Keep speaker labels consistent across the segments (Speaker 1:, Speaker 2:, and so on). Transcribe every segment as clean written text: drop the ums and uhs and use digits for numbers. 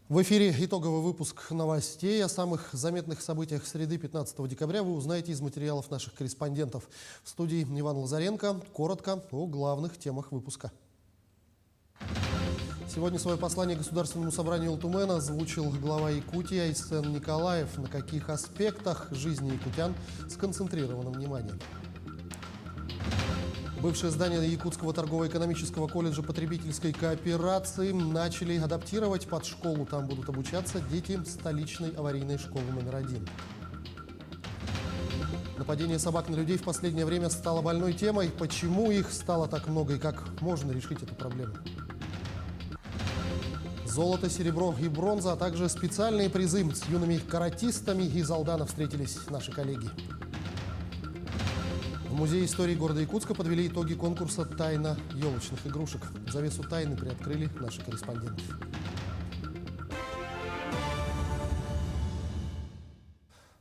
Speaker 1: В эфире итоговый выпуск новостей. О самых заметных событиях среды 15 декабря вы узнаете из материалов наших корреспондентов. В студии Иван Лазаренко. Коротко о главных темах выпуска. Сегодня свое послание Государственному собранию Ултумена озвучил глава Якутии Айсен Николаев. На каких аспектах жизни якутян сконцентрировано внимание? Бывшее здание Якутского торгово-экономического колледжа потребительской кооперации начали адаптировать под школу. Там будут обучаться дети столичной аварийной школы номер 1. Нападение собак на людей в последнее время стало больной темой. Почему их стало так много и как можно решить эту проблему? Золото, серебро и бронза, а также специальные призы. С юными каратистами из Алдана встретились наши коллеги. В Музее истории города Якутска подвели итоги конкурса «Тайна елочных игрушек». Завесу тайны приоткрыли наши корреспонденты.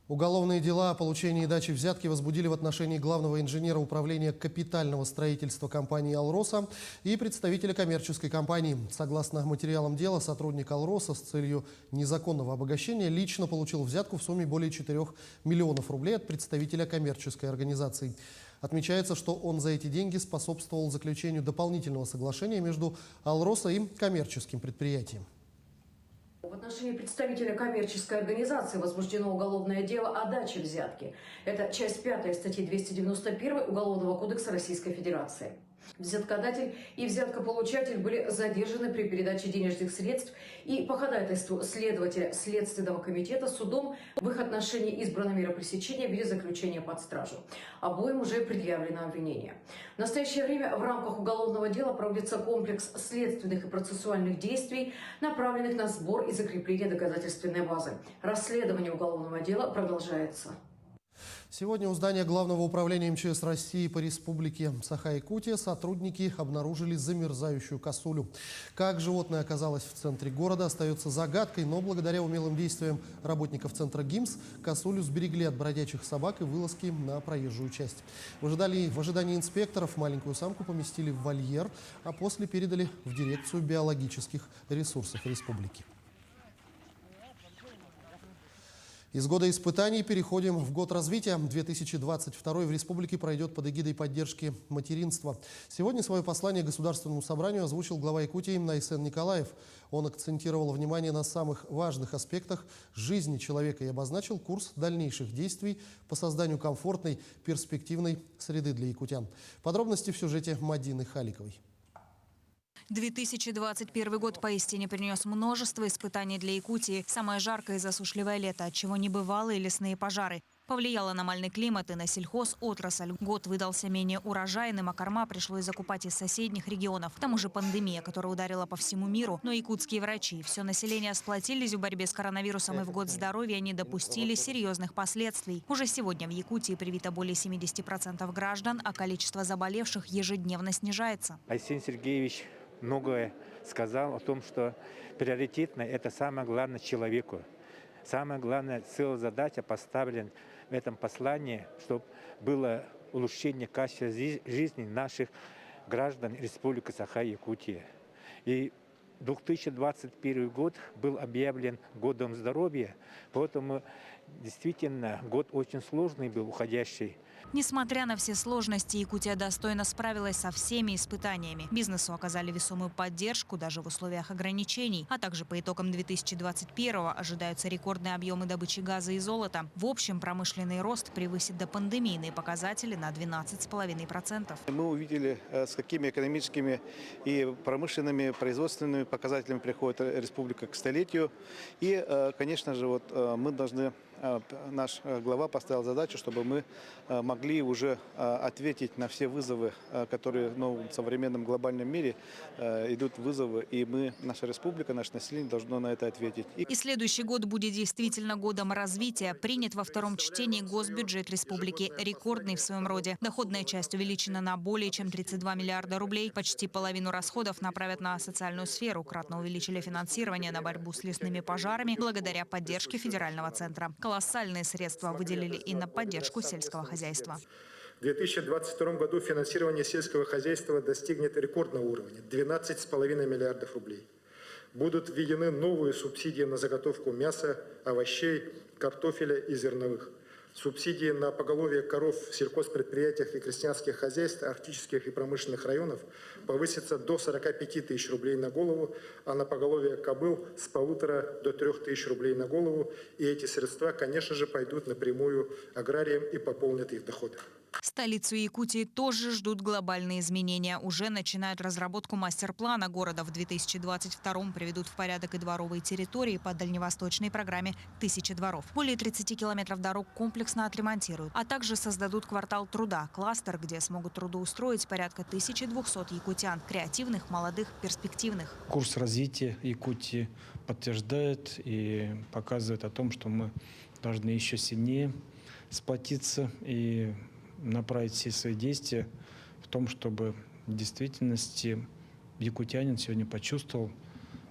Speaker 1: Уголовные дела о получении и даче взятки возбудили в отношении главного инженера управления капитального строительства компании «Алроса» и представителя коммерческой компании. Согласно материалам дела, сотрудник «Алроса» с целью незаконного обогащения лично получил взятку в сумме более 4 миллионов рублей от представителя коммерческой организации. Отмечается, что он за эти деньги способствовал заключению дополнительного соглашения между «Алроса» и коммерческим предприятием.
Speaker 2: В отношении представителя коммерческой организации возбуждено уголовное дело о даче взятки. Это часть 5 статьи 291 Уголовного кодекса Российской Федерации. Взяткодатель и взяткополучатель были задержаны при передаче денежных средств и по ходатайству следователя Следственного комитета судом в их отношении избрана мера пресечения в виде заключения под стражу. Обоим уже предъявлено обвинение. В настоящее время в рамках уголовного дела проводится комплекс следственных и процессуальных действий, направленных на сбор и закрепление доказательственной базы. Расследование уголовного дела продолжается.
Speaker 1: Сегодня у здания Главного управления МЧС России по республике Саха-Якутия сотрудники обнаружили замерзающую косулю. Как животное оказалось в центре города, остается загадкой, но благодаря умелым действиям работников центра ГИМС косулю сберегли от бродячих собак и вылазки на проезжую часть. В ожидании инспекторов маленькую самку поместили в вольер, а после передали в дирекцию биологических ресурсов республики. Из года испытаний переходим в год развития. 2022 в республике пройдет под эгидой поддержки материнства. Сегодня свое послание Государственному собранию озвучил глава Якутии Айсен Николаев. Он акцентировал внимание на самых важных аспектах жизни человека и обозначил курс дальнейших действий по созданию комфортной, перспективной среды для якутян. Подробности в сюжете Мадины Халиковой.
Speaker 3: 2021 год поистине принес множество испытаний для Якутии. Самое жаркое и засушливое лето, отчего небывалые лесные пожары. Повлияло аномальный климат и на сельхозотрасль. Год выдался менее урожайным, а корма пришлось закупать из соседних регионов. К тому же пандемия, которая ударила по всему миру. Но якутские врачи и все население сплотились в борьбе с коронавирусом, и в год здоровья не допустили серьезных последствий. Уже сегодня в Якутии привито более 70% граждан, а количество заболевших ежедневно снижается.
Speaker 4: Айсен Сергеевич многое сказал о том, что приоритетно это самое главное человеку. Самая главная целая задача поставлена в этом послании, чтобы было улучшение качества жизни наших граждан Республики Саха-Якутия. И 2021 год был объявлен годом здоровья, поэтому действительно год очень сложный был, уходящий.
Speaker 3: Несмотря на все сложности, Якутия достойно справилась со всеми испытаниями. Бизнесу оказали весомую поддержку даже в условиях ограничений. А также по итогам 2021-го ожидаются рекордные объемы добычи газа и золота. В общем, промышленный рост превысит допандемийные показатели на 12,5%.
Speaker 5: Мы увидели, с какими экономическими и промышленными, производственными показателями приходит республика к столетию. И, конечно же, мы должны... Наш глава поставил задачу, чтобы мы могли уже ответить на все вызовы, которые в современном глобальном мире идут вызовы, и наша республика, наше население должно на это ответить.
Speaker 3: И следующий год будет действительно годом развития. Принят во втором чтении госбюджет республики, рекордный в своем роде. Доходная часть увеличена на более чем 32 миллиарда рублей. Почти половину расходов направят на социальную сферу. Кратно увеличили финансирование на борьбу с лесными пожарами благодаря поддержке федерального центра. Колоссальные средства выделили и на поддержку сельского хозяйства.
Speaker 6: В 2022 году финансирование сельского хозяйства достигнет рекордного уровня – 12,5 миллиардов рублей. Будут введены новые субсидии на заготовку мяса, овощей, картофеля и зерновых. Субсидии на поголовье коров в сельхозпредприятиях и крестьянских хозяйствах арктических и промышленных районов повысятся до 45 тысяч рублей на голову, а на поголовье кобыл с 1,5 до 3 тысяч рублей на голову. И эти средства, конечно же, пойдут напрямую аграриям и пополнят их доходы.
Speaker 3: Столицу Якутии тоже ждут глобальные изменения. Уже начинают разработку мастер-плана города. В 2022-м приведут в порядок и дворовые территории по дальневосточной программе «1000 дворов». Более 30 километров дорог комплексно отремонтируют. А также создадут квартал труда, кластер, где смогут трудоустроить порядка 1200 якутян. Креативных, молодых, перспективных.
Speaker 7: Курс развития Якутии подтверждает и показывает о том, что мы должны еще сильнее сплотиться и направить все свои действия в том, чтобы в действительности якутянин сегодня почувствовал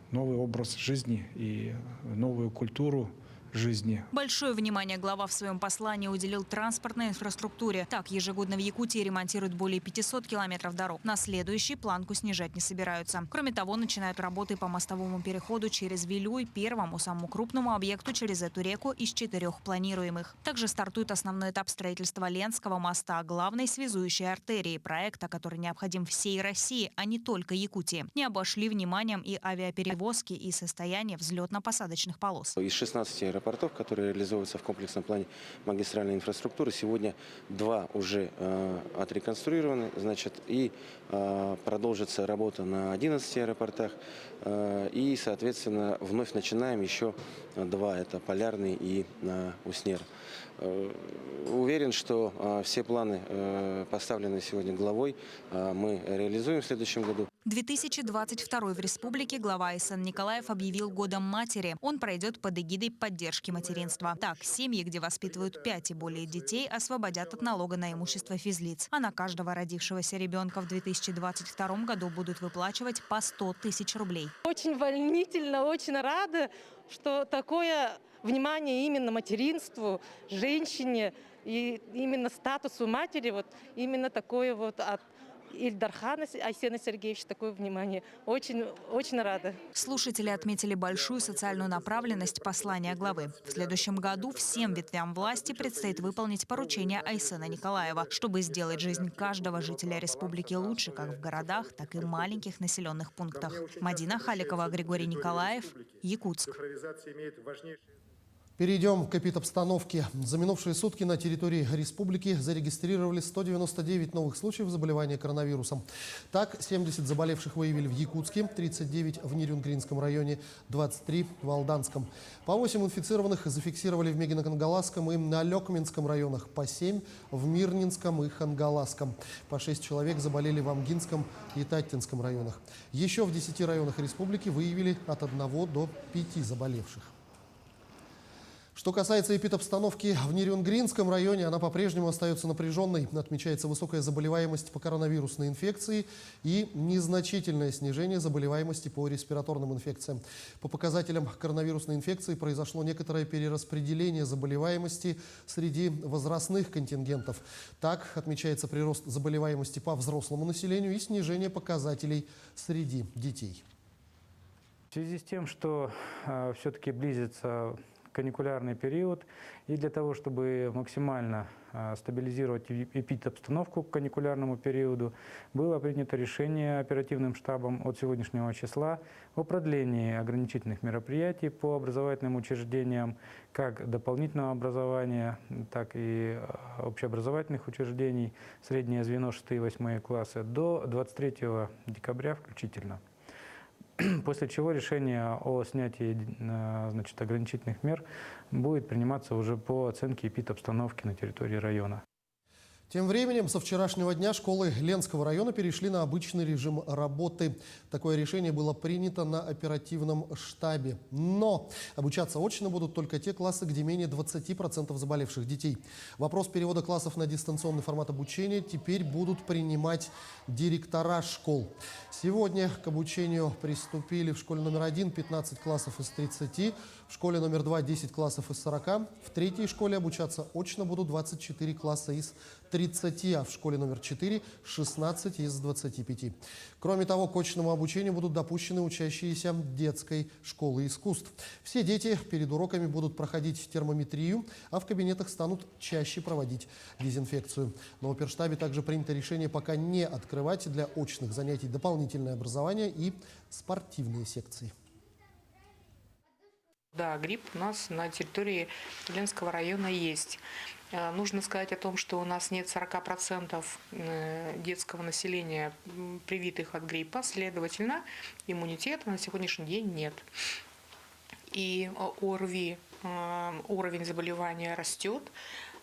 Speaker 7: новый образ жизни и новую культуру жизни.
Speaker 3: Большое внимание глава в своем послании уделил транспортной инфраструктуре. Так, ежегодно в Якутии ремонтируют более 500 километров дорог. На следующий планку снижать не собираются. Кроме того, начинают работы по мостовому переходу через Вилюй, первому, самому крупному объекту через эту реку из 4 планируемых. Также стартует основной этап строительства Ленского моста, главной связующей артерии, проекта, который необходим всей России, а не только Якутии. Не обошли вниманием и авиаперевозки, и состояние взлетно-посадочных полос.
Speaker 8: Из 16 аэропортов, которые реализовываются в комплексном плане магистральной инфраструктуры, сегодня 2 уже отреконструированы, и продолжится работа на 11 аэропортах. И, соответственно, вновь начинаем еще 2, это Полярный и Уснер. Уверен, что все планы, поставленные сегодня главой, мы реализуем в следующем году.
Speaker 3: 2022 в республике глава Айсен Николаев объявил годом матери. Он пройдет под эгидой поддержки материнства. Так, семьи, где воспитывают 5 и более детей, освободят от налога на имущество физлиц. А на каждого родившегося ребенка в 2022 году будут выплачивать по 100 тысяч рублей.
Speaker 9: Очень волнительно, очень рада, что такое внимание именно материнству, женщине и именно статусу матери, вот именно такое вот от Ильдархана Айсена Сергеевича такое внимание. Очень, очень рада.
Speaker 3: Слушатели отметили большую социальную направленность послания главы. В следующем году всем ветвям власти предстоит выполнить поручение Айсена Николаева, чтобы сделать жизнь каждого жителя республики лучше, как в городах, так и в маленьких населенных пунктах. Мадина Халикова, Григорий Николаев, Якутск.
Speaker 1: Перейдем к эпидобстановке. За минувшие сутки на территории республики зарегистрировали 199 новых случаев заболевания коронавирусом. Так, 70 заболевших выявили в Якутске, 39 в Нерюнгринском районе, 23 в Алданском. По 8 инфицированных зафиксировали в Мегино-Кангаласском и Налекминском районах, по 7 в Мирнинском и Хангаласском. По 6 человек заболели в Амгинском и Таттинском районах. Еще в 10 районах республики выявили от 1 до 5 заболевших. Что касается эпидобстановки в Нерюнгринском районе, она по-прежнему остается напряженной. Отмечается высокая заболеваемость по коронавирусной инфекции и незначительное снижение заболеваемости по респираторным инфекциям. По показателям коронавирусной инфекции произошло некоторое перераспределение заболеваемости среди возрастных контингентов. Так отмечается прирост заболеваемости по взрослому населению и снижение показателей среди детей.
Speaker 10: В связи с тем, что все-таки близится каникулярный период, и для того, чтобы максимально стабилизировать эпидобстановку к каникулярному периоду, было принято решение оперативным штабом от сегодняшнего числа о продлении ограничительных мероприятий по образовательным учреждениям, как дополнительного образования, так и общеобразовательных учреждений, среднее звено 6 и 8 классы, до 23 декабря включительно. После чего решение о снятии ограничительных мер будет приниматься уже по оценке эпидобстановки на территории района.
Speaker 1: Тем временем со вчерашнего дня школы Ленского района перешли на обычный режим работы. Такое решение было принято на оперативном штабе. Но обучаться очно будут только те классы, где менее 20% заболевших детей. Вопрос перевода классов на дистанционный формат обучения теперь будут принимать директора школ. Сегодня к обучению приступили в школе номер 1 15 классов из 30. В школе номер 2 10 классов из 40. В третьей школе обучаться очно будут 24 класса из 30, а в школе номер 4 16 из 25. Кроме того, к очному обучению будут допущены учащиеся детской школы искусств. Все дети перед уроками будут проходить термометрию, а в кабинетах станут чаще проводить дезинфекцию. На оперштабе также принято решение пока не открывать для очных занятий дополнительное образование и спортивные секции.
Speaker 11: Да, грипп у нас на территории Ленского района есть. Нужно сказать о том, что у нас нет 40% детского населения, привитых от гриппа, следовательно, иммунитета на сегодняшний день нет. И ОРВИ, уровень заболевания растет.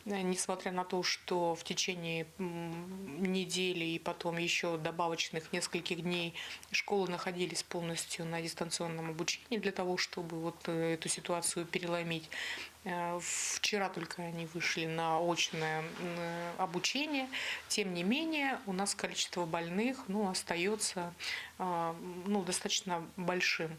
Speaker 11: Несмотря на то, что в течение недели и потом еще добавочных нескольких дней школы находились полностью на дистанционном обучении для того, чтобы вот эту ситуацию переломить. Вчера только они вышли на очное обучение. Тем не менее, у нас количество больных остается достаточно большим.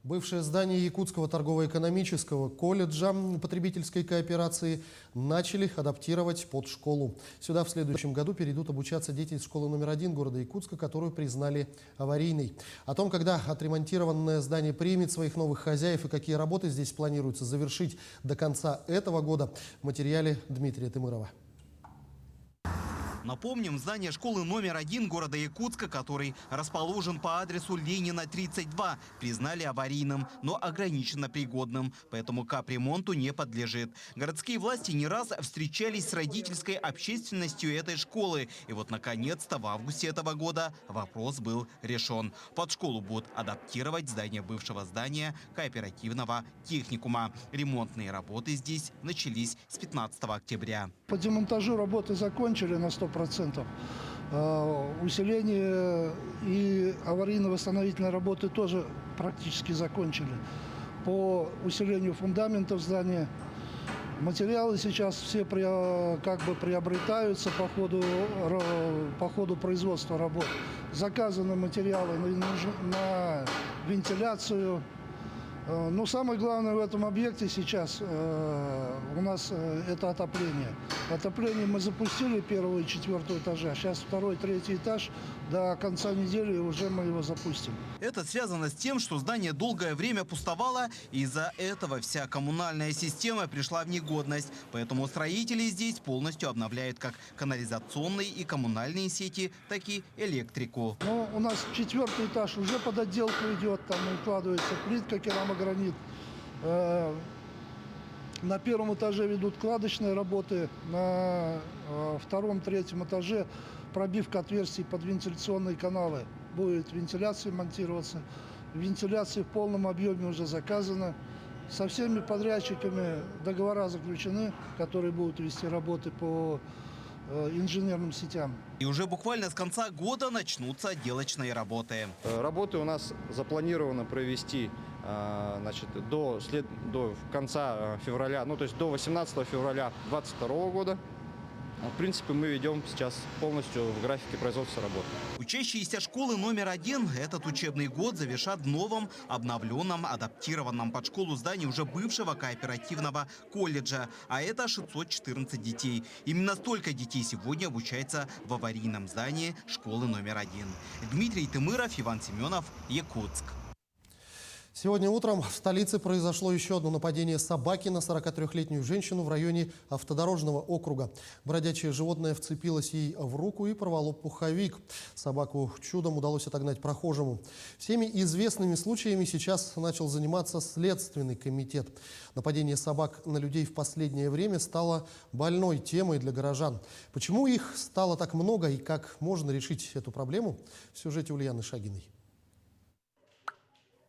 Speaker 1: Бывшее здание Якутского торгово-экономического колледжа потребительской кооперации начали адаптировать под школу. Сюда в следующем году перейдут обучаться дети из школы номер 1 города Якутска, которую признали аварийной. О том, когда отремонтированное здание примет своих новых хозяев и какие работы здесь планируется завершить до конца этого года, в материале Дмитрия Тымырова.
Speaker 12: Напомним, здание школы номер 1 города Якутска, который расположен по адресу Ленина, 32, признали аварийным, но ограниченно пригодным, поэтому капремонту не подлежит. Городские власти не раз встречались с родительской общественностью этой школы. И вот, наконец-то, в августе этого года вопрос был решен. Под школу будут адаптировать здание бывшего здания кооперативного техникума. Ремонтные работы здесь начались с 15 октября.
Speaker 13: По демонтажу работы закончили на 100%. Усиление и аварийно-восстановительные работы тоже практически закончили. По усилению фундаментов здания материалы сейчас все приобретаются по ходу производства работ. Заказаны материалы на вентиляцию. Но самое главное в этом объекте сейчас у нас это отопление. Отопление мы запустили 1 и 4 этажа. Сейчас 2, 3 этаж. До конца недели уже мы его запустим.
Speaker 12: Это связано с тем, что здание долгое время пустовало. И из-за этого вся коммунальная система пришла в негодность. Поэтому строители здесь полностью обновляют как канализационные и коммунальные сети, так и электрику.
Speaker 13: Ну, у нас 4 этаж уже под отделку идет. Там укладывается плитка, керамогранит. На 1 этаже ведут кладочные работы, на 2, 3 этаже пробивка отверстий под вентиляционные каналы. Будет вентиляция монтироваться. Вентиляция в полном объеме уже заказана. Со всеми подрядчиками договора заключены, которые будут вести работы по инженерным сетям.
Speaker 12: И уже буквально с конца года начнутся отделочные работы.
Speaker 14: Работы у нас запланировано провести до конца февраля, то есть до 18 февраля 2022 года. В принципе, мы ведем сейчас полностью в графике производства работ.
Speaker 12: Учащиеся школы номер 1 этот учебный год завершат в новом, обновленном, адаптированном под школу здании уже бывшего кооперативного колледжа. А это 614 детей. Именно столько детей сегодня обучается в аварийном здании школы номер 1. Дмитрий Тымыров, Иван Семенов, Якутск.
Speaker 1: Сегодня утром в столице произошло еще одно нападение собаки на 43-летнюю женщину в районе автодорожного округа. Бродячее животное вцепилось ей в руку и порвало пуховик. Собаку чудом удалось отогнать прохожему. Всеми известными случаями сейчас начал заниматься Следственный комитет. Нападение собак на людей в последнее время стало больной темой для горожан. Почему их стало так много и как можно решить эту проблему? В сюжете Ульяны Шагиной.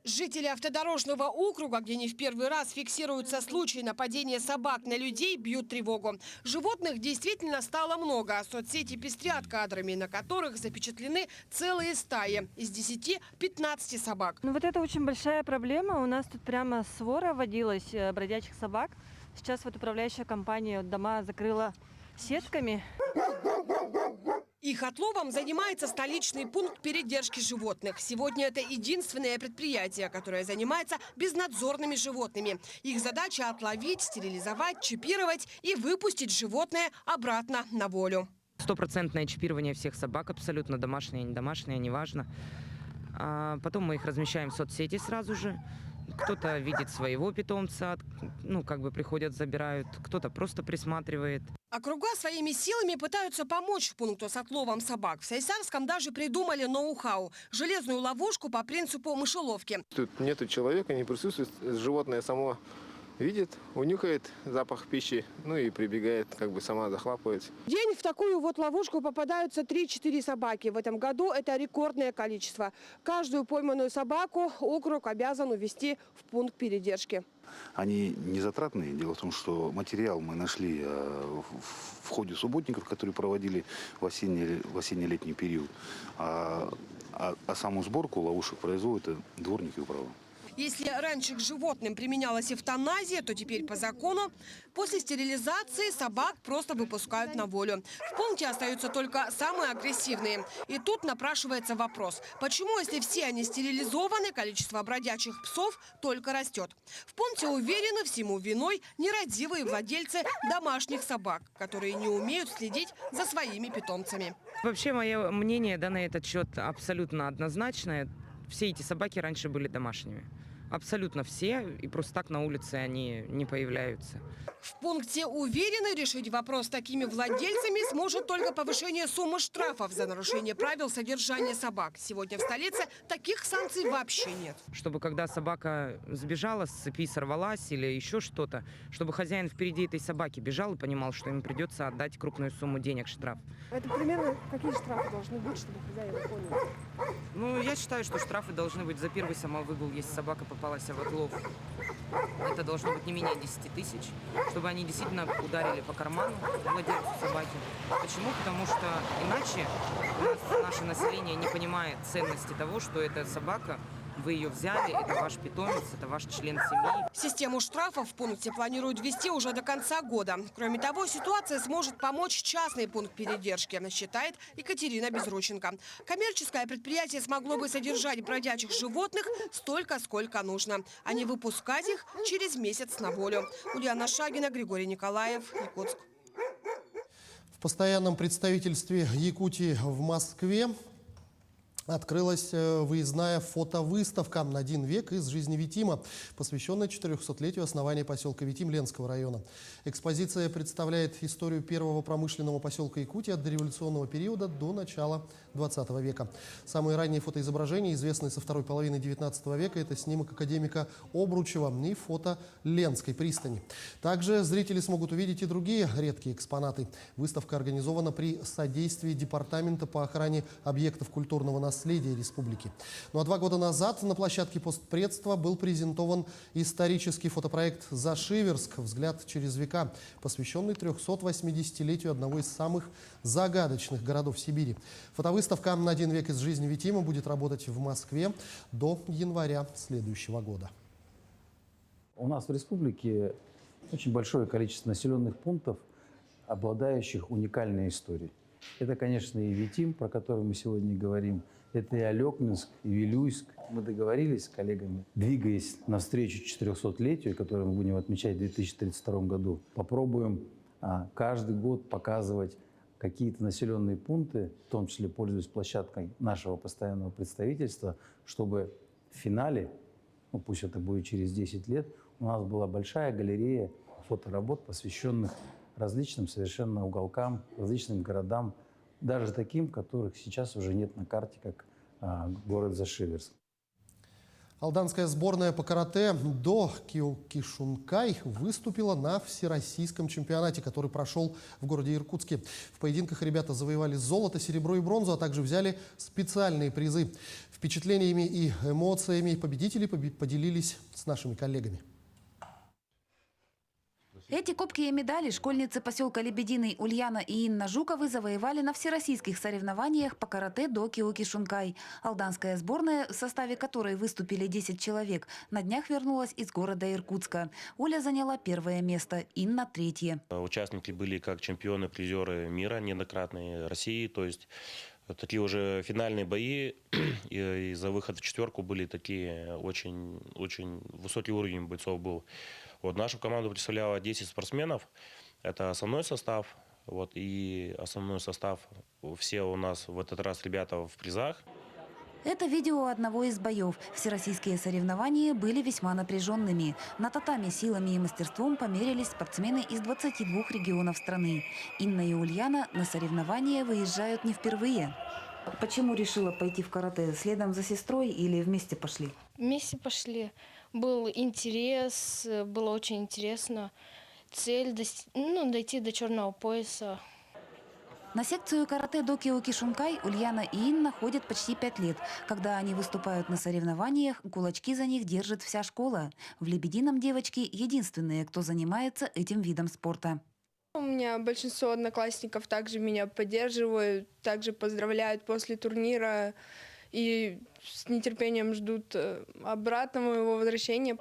Speaker 15: Жители автодорожного округа, где не в первый раз фиксируются случаи нападения собак на людей, бьют тревогу. Животных действительно стало много. Соцсети пестрят кадрами, на которых запечатлены целые стаи. Из 10-15 собак.
Speaker 16: Вот это очень большая проблема. У нас тут прямо свора водилась бродячих собак. Сейчас вот управляющая компания дома закрыла сетками.
Speaker 15: Их отловом занимается столичный пункт передержки животных. Сегодня это единственное предприятие, которое занимается безнадзорными животными. Их задача – отловить, стерилизовать, чипировать и выпустить животное обратно на волю.
Speaker 17: 100% чипирование всех собак, абсолютно домашние, не домашние, неважно. А потом мы их размещаем в соцсети сразу же. Кто-то видит своего питомца, приходят, забирают, кто-то просто присматривает.
Speaker 15: Округа своими силами пытаются помочь пункту с отловом собак. В Сайсарском даже придумали ноу-хау – железную ловушку по принципу мышеловки.
Speaker 18: Тут нету человека, не присутствует, животное само видит, унюхает запах пищи, и прибегает, сама захлапывает.
Speaker 15: В день в такую вот ловушку попадаются 3-4 собаки. В этом году это рекордное количество. Каждую пойманную собаку округ обязан увезти в пункт передержки.
Speaker 19: Они не затратные. Дело в том, что материал мы нашли в ходе субботников, которые проводили в осенне-летний период. А саму сборку ловушек производят дворники управы.
Speaker 15: Если раньше к животным применялась эвтаназия, то теперь по закону после стерилизации собак просто выпускают на волю. В пункте остаются только самые агрессивные. И тут напрашивается вопрос, почему, если все они стерилизованы, количество бродячих псов только растет? В пункте уверены, всему виной нерадивые владельцы домашних собак, которые не умеют следить за своими питомцами.
Speaker 17: Вообще, мое мнение на этот счет абсолютно однозначное. Все эти собаки раньше были домашними. Абсолютно все, и просто так на улице они не появляются.
Speaker 15: В пункте уверены, решить вопрос с такими владельцами сможет только повышение суммы штрафов за нарушение правил содержания собак. Сегодня в столице таких санкций вообще нет.
Speaker 17: Чтобы когда собака сбежала с цепи, сорвалась или еще что-то, чтобы хозяин впереди этой собаки бежал и понимал, что ему придется отдать крупную сумму денег штраф.
Speaker 15: Это примерно какие штрафы должны быть, чтобы хозяин понял?
Speaker 17: Я считаю, что штрафы должны быть за первый самовыгул, если собака попалась в отлов. Это должно быть не менее 10 тысяч, чтобы они действительно ударили по карману владельцу собаки. Почему? Потому что иначе наше население не понимает ценности того, что эта собака, вы ее взяли, это ваш питомец, это ваш член семьи.
Speaker 15: Систему штрафов в пункте планируют ввести уже до конца года. Кроме того, ситуация сможет помочь частный пункт передержки, считает Екатерина Безрученко. Коммерческое предприятие смогло бы содержать бродячих животных столько, сколько нужно, а не выпускать их через месяц на волю. Ульяна Шагина, Григорий Николаев, Якутск.
Speaker 1: В постоянном представительстве Якутии в Москве открылась выездная фотовыставка «1 век из жизни Витима», посвященная 400-летию основания поселка Витим Ленского района. Экспозиция представляет историю первого промышленного поселка Якутии от дореволюционного периода до начала 20 века. Самые ранние фотоизображения, известные со второй половины 19 века, это снимок академика Обручева и фото Ленской пристани. Также зрители смогут увидеть и другие редкие экспонаты. Выставка организована при содействии Департамента по охране объектов культурного наследия республики. Ну а 2 года назад на площадке постпредства был презентован исторический фотопроект «Зашиверск. Взгляд через века», посвященный 380-летию одного из самых загадочных городов Сибири. Фотовыставка «1 век из жизни Витима» будет работать в Москве до января следующего года.
Speaker 20: У нас в республике очень большое количество населенных пунктов, обладающих уникальной историей. Это, конечно, и Витим, про который мы сегодня говорим, это и Алекминск, и Вилюйск. Мы договорились с коллегами, двигаясь навстречу 400-летию, которое мы будем отмечать в 2032 году, попробуем каждый год показывать какие-то населенные пункты, в том числе пользуясь площадкой нашего постоянного представительства, чтобы в финале, пусть это будет через 10 лет, у нас была большая галерея фоторабот, посвященных различным совершенно уголкам, различным городам, даже таким, которых сейчас уже нет на карте, как город Зашиверск.
Speaker 1: Алданская сборная по карате до Киокушинкай выступила на всероссийском чемпионате, который прошел в городе Иркутске. В поединках ребята завоевали золото, серебро и бронзу, а также взяли специальные призы. Впечатлениями и эмоциями победителей поделились с нашими коллегами.
Speaker 21: Эти кубки и медали школьницы поселка Лебединый Ульяна и Инна Жуковы завоевали на всероссийских соревнованиях по карате до Киокушинкай. Алданская сборная, в составе которой выступили 10 человек, на днях вернулась из города Иркутска. Оля заняла 1-е место, Инна – 3-е.
Speaker 22: Участники были как чемпионы, призеры мира неоднократные России, то есть такие уже финальные бои, и за выход в 4-ку были такие очень высокий уровень бойцов был. Вот нашу команду представляло 10 спортсменов, это основной состав, вот, и основной состав, все у нас в этот раз ребята в призах.
Speaker 21: Это видео одного из боев. Всероссийские соревнования были весьма напряженными. На татами силами и мастерством померились спортсмены из 22 регионов страны. Инна и Ульяна на соревнования выезжают не впервые. Почему решила пойти в карате? Следом за сестрой или вместе пошли?
Speaker 23: Вместе пошли. Был интерес, было очень интересно. Цель дойти до черного пояса.
Speaker 21: На секцию карате до Киокушинкай Ульяна и Инна ходят почти 5 лет. Когда они выступают на соревнованиях, кулачки за них держит вся школа. В Лебедином девочки единственные, кто занимается этим видом спорта.
Speaker 24: У меня большинство одноклассников также меня поддерживают, также поздравляют после турнира и с нетерпением ждут обратного моего возвращения.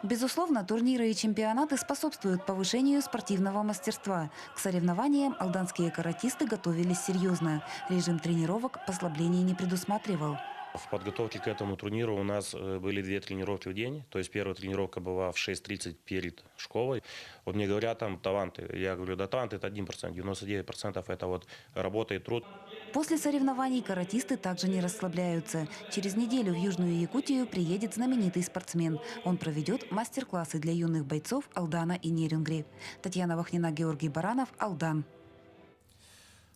Speaker 21: Безусловно, турниры и чемпионаты способствуют повышению спортивного мастерства. К соревнованиям алданские каратисты готовились серьезно. Режим тренировок послаблений не предусматривал.
Speaker 22: В подготовке к этому турниру у нас были 2 тренировки в день. То есть первая тренировка была в 6:30 перед школой. Вот мне говорят, там таланты. Я говорю, да талант это 1%, 99% это вот работа и труд.
Speaker 21: После соревнований каратисты также не расслабляются. Через неделю в Южную Якутию приедет знаменитый спортсмен. Он проведет мастер-классы для юных бойцов Алдана и Нерюнгри. Татьяна Вахнина, Георгий Баранов, Алдан.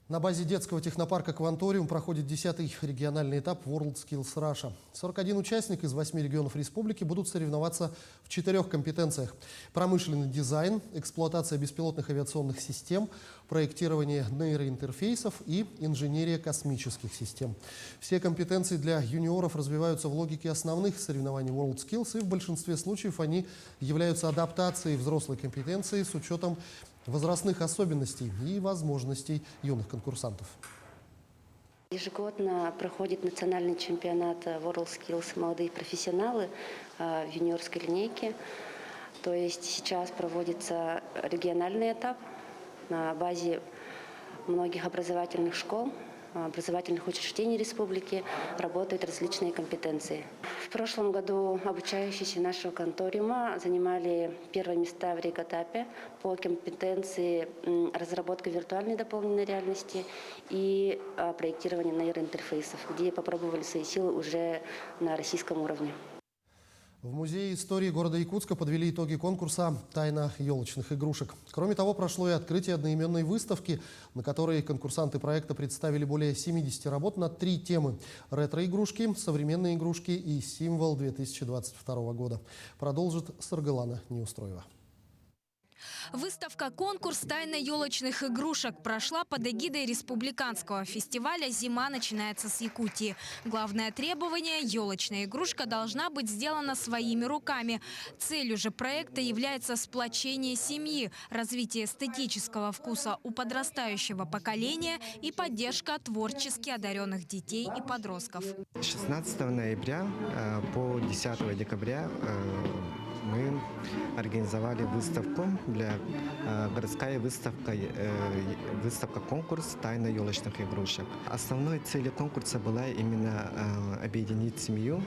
Speaker 1: На базе детского технопарка «Кванториум» проходит 10-й региональный этап WorldSkills Russia. 41 участник из 8 регионов республики будут соревноваться в 4 компетенциях. Промышленный дизайн, эксплуатация беспилотных авиационных систем, проектирование нейроинтерфейсов и инженерия космических систем. Все компетенции для юниоров развиваются в логике основных соревнований WorldSkills, и в большинстве случаев они являются адаптацией взрослой компетенции с учетом возрастных особенностей и возможностей юных конкурсантов.
Speaker 25: Ежегодно проходит национальный чемпионат WorldSkills «Молодые профессионалы» в юниорской линейке. То есть сейчас проводится региональный этап на базе многих образовательных школ, образовательных учреждений республики работают различные компетенции. В прошлом году обучающиеся нашего конториума занимали первые места в регэтапе по компетенции разработка виртуальной дополненной реальности и проектирование нейроинтерфейсов, где попробовали свои силы уже на российском уровне.
Speaker 1: В Музее истории города Якутска подвели итоги конкурса «Тайна елочных игрушек». Кроме того, прошло и открытие одноименной выставки, на которой конкурсанты проекта представили более 70 работ на 3 темы – ретро-игрушки, современные игрушки и символ 2022 года. Продолжит Саргалана Неустроева.
Speaker 26: Выставка-конкурс «Тайна елочных игрушек» прошла под эгидой республиканского фестиваля «Зима начинается с Якутии». Главное требование – елочная игрушка должна быть сделана своими руками. Целью же проекта является сплочение семьи, развитие эстетического вкуса у подрастающего поколения и поддержка творчески одаренных детей и подростков.
Speaker 27: 16 ноября по 10 декабря мы организовали выставку, городская выставка-конкурс «Тайна елочных игрушек». Основной целью конкурса была именно объединить семью,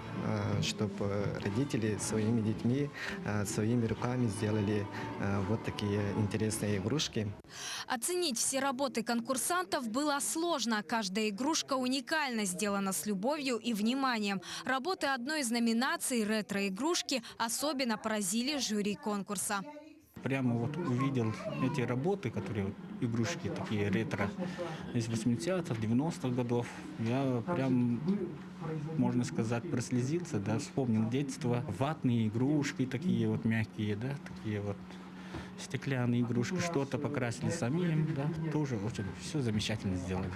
Speaker 27: чтобы родители своими детьми, своими руками сделали вот такие интересные игрушки.
Speaker 26: Оценить все работы конкурсантов было сложно. Каждая игрушка уникально сделана с любовью и вниманием. Работы одной из номинаций «Ретро-игрушки» особенно поразили жюри конкурса.
Speaker 28: Прямо вот увидел эти работы, которые игрушки такие ретро из 80-х, 90-х годов. Я прям, можно сказать, прослезился, да, вспомнил детство. Ватные игрушки такие вот мягкие, да, такие вот. стеклянные игрушки, что-то покрасили самим, да, тоже очень все замечательно сделали.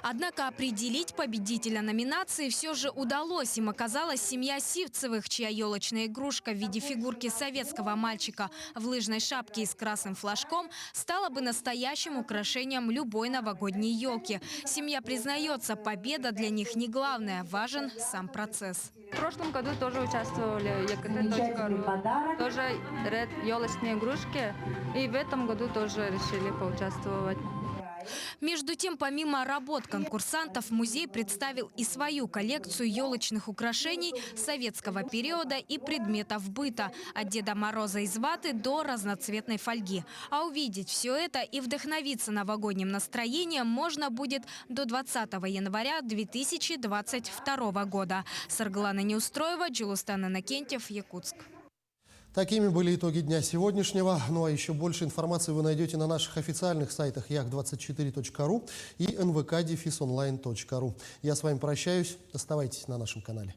Speaker 26: Однако определить победителя номинации все же удалось. Им оказалась семья Сивцевых, чья елочная игрушка в виде фигурки советского мальчика в лыжной шапке и с красным флажком стала бы настоящим украшением любой новогодней елки. Семья признается, победа для них не главное, важен сам процесс.
Speaker 2: В прошлом году тоже участвовали в ЕКТ.ру, тоже елочные игрушки, и в этом году тоже решили поучаствовать.
Speaker 26: Между тем, помимо работ конкурсантов, музей представил и свою коллекцию елочных украшений советского периода и предметов быта, от Деда Мороза из ваты до разноцветной фольги. А увидеть все это и вдохновиться новогодним настроением можно будет до 20 января 2022 года. Сарглана Неустроева, Джилустан Иннокентьев, Якутск.
Speaker 1: Такими были итоги дня сегодняшнего. Ну а еще больше информации вы найдете на наших официальных сайтах yak24.ru и nvk-online.ru. Я с вами прощаюсь. Оставайтесь на нашем канале.